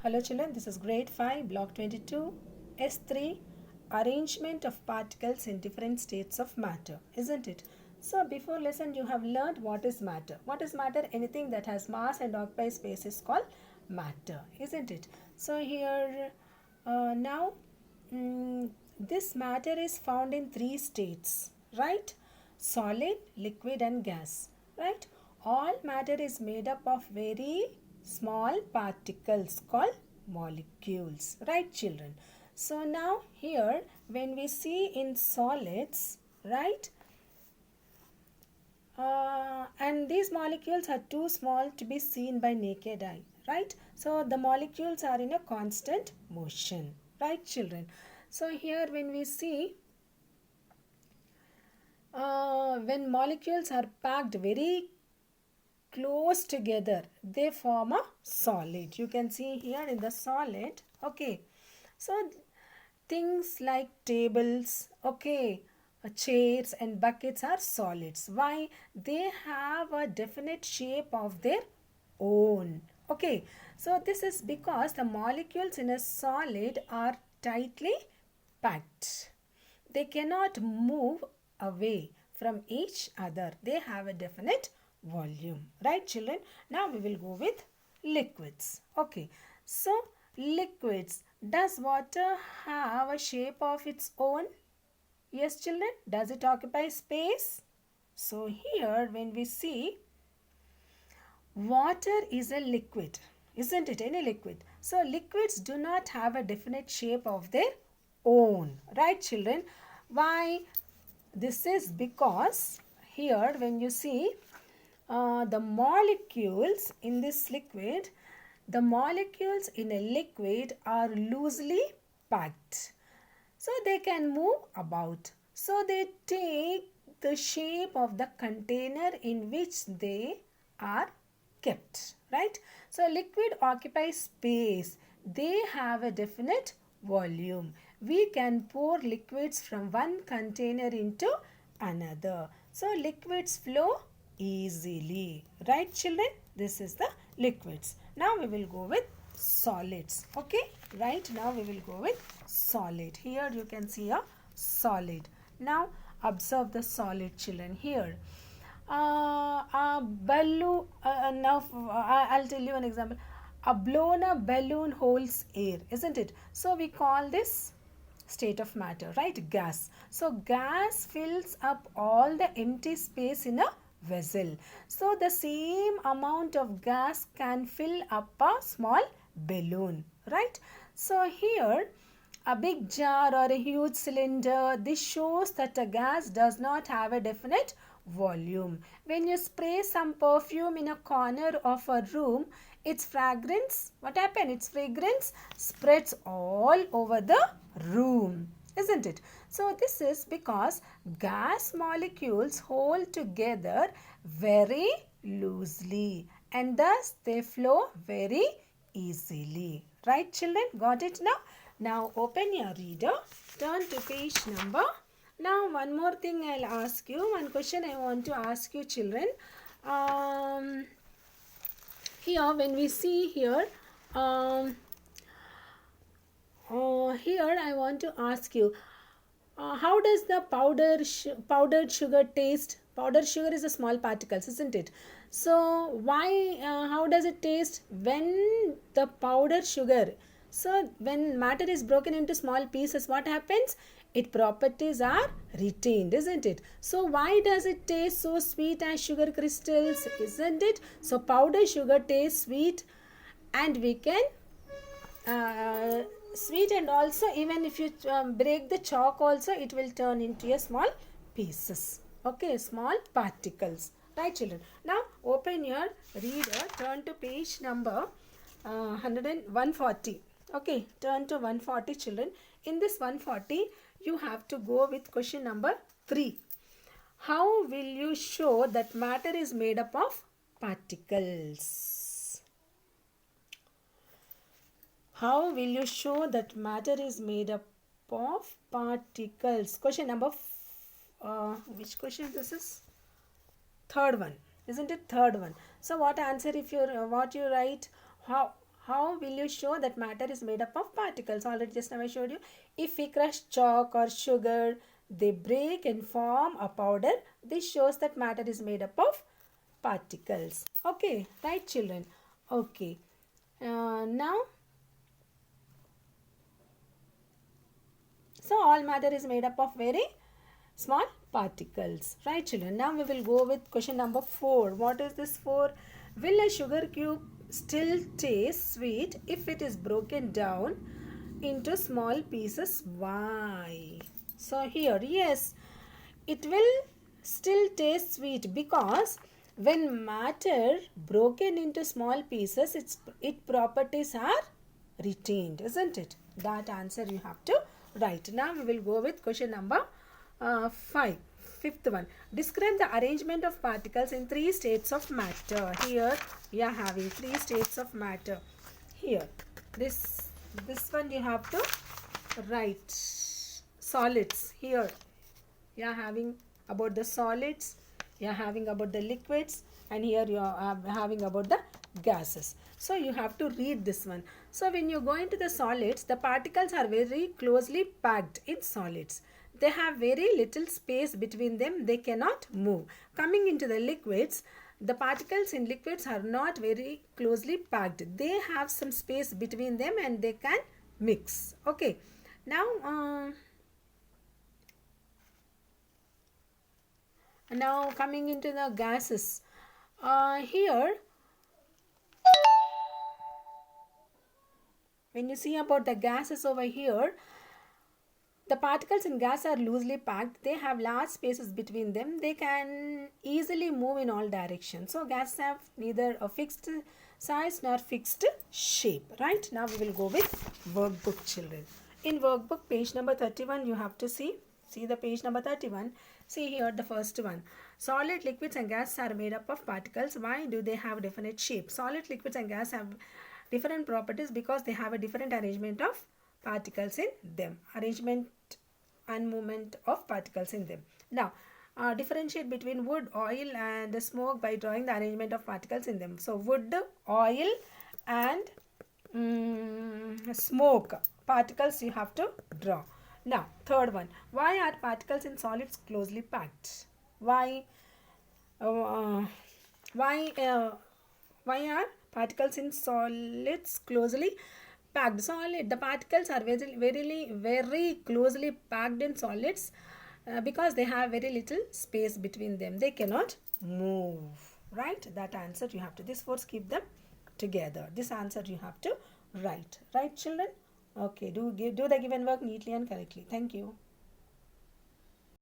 Hello children, this is grade 5, block 22, S3, arrangement of particles in different states of matter, isn't it? So before lesson you have learned what is matter. What is matter? Anything that has mass and occupies space is called matter, isn't it? So here now this matter is found in three states, right? Solid, liquid and gas, right? All matter is made up of very small particles called molecules, right children? So now here when we see in solids, right, and these molecules are too small to be seen by naked eye, right? So the molecules are in a constant motion, right children? So here when we see when molecules are packed very close together, they form a solid. You can see here in the solid, okay. So things like tables, okay, chairs and buckets are solids. Why? They have a definite shape of their own, okay. So this is because the molecules in a solid are tightly packed. They cannot move away from each other. They have a definite volume, right children? Now we will go with liquids, okay. So liquids, does water have a shape of its own? Yes children. Does it occupy space? So here when we see, water is a liquid, isn't it? Any liquid. So liquids do not have a definite shape of their own, right children? Why? This is because here when you see the molecules in this liquid, the molecules in a liquid are loosely packed. So they can move about. So they take the shape of the container in which they are kept, right? So liquid occupies space. They have a definite volume. We can pour liquids from one container into another. So liquids flow easily, right children? This is the liquids. Now we will go with solids, okay. Right, now we will go with solid. Here you can see a solid. Now observe the solid children. Here a balloon, I'll tell you an example. A blown up balloon holds air, isn't it? So we call this state of matter, right? Gas. So gas fills up all the empty space in a vessel. So the same amount of gas can fill up a small balloon, right? So here a big jar or a huge cylinder, this shows that a gas does not have a definite volume. When you spray some perfume in a corner of a room, its fragrance, what happens? Its fragrance spreads all over the room, isn't it? So this is because gas molecules hold together very loosely and thus they flow very easily. Right children? Got it now? Now open your reader, turn to page number. Now one more thing I'll ask you, one question I want to ask you children. Here when we see here, here I want to ask you, how does the powdered sugar taste? Powdered sugar is a small particles, isn't it? So why, how does it taste when the powdered sugar? So when matter is broken into small pieces, what happens? Its properties are retained, isn't it? So why does it taste so sweet as sugar crystals, isn't it? So powdered sugar tastes sweet, and we can sweet, and also even if you break the chalk also, it will turn into a small pieces, okay, small particles, right children? Now open your reader, turn to page number 140, okay, turn to 140 children. In this 140 you have to go with question number 3. How will you show that matter is made up of particles? How will you show that matter is made up of particles? Question number, which question this is? Third one, isn't it? Third one. So what answer if you what you write? how will you show that matter is made up of particles? Already just now I showed you. If we crush chalk or sugar, they break and form a powder. This shows that matter is made up of particles. Okay, right children? Okay. Now, so all matter is made up of very small particles. Right children? Now we will go with question number 4. What is this 4? Will a sugar cube still taste sweet if it is broken down into small pieces? Why? So here, yes, it will still taste sweet because when matter broken into small pieces, its properties are retained, isn't it? That answer you have to write. Now we will go with question number 5. Fifth one. Describe the arrangement of particles in 3 states of matter. Here we are having 3 states of matter. Here, this one you have to write. Solids. Here you are having about the solids, you are having about the liquids, and here you are having about the gases. So you have to read this one. So when you go into the solids, the particles are very closely packed in solids. They have very little space between them. They cannot move. Coming into the liquids, the particles in liquids are not very closely packed. They have some space between them and they can mix. Okay. Now coming into the gases. Here, when you see about the gases over here, the particles in gas are loosely packed. They have large spaces between them. They can easily move in all directions. So gases have neither a fixed size nor fixed shape. Right? Now we will go with workbook, children. In workbook, page number 31, you have to see the page number 31. See here the first one. Solid, liquids and gas are made up of particles. Why do they have definite shape? Solid, liquids and gas have different properties because they have a different arrangement of particles in them. Arrangement and movement of particles in them. Now, differentiate between wood, oil and smoke by drawing the arrangement of particles in them. So, wood, oil and smoke particles you have to draw. Now, third one. Why are particles in solids closely packed? Why are particles in solids closely packed? The particles are very closely packed in solids because they have very little space between them. They cannot move. Right? That answer you have to. These 4 keep them together. This answer you have to write. Right, children? Okay. Do the given work neatly and correctly. Thank you.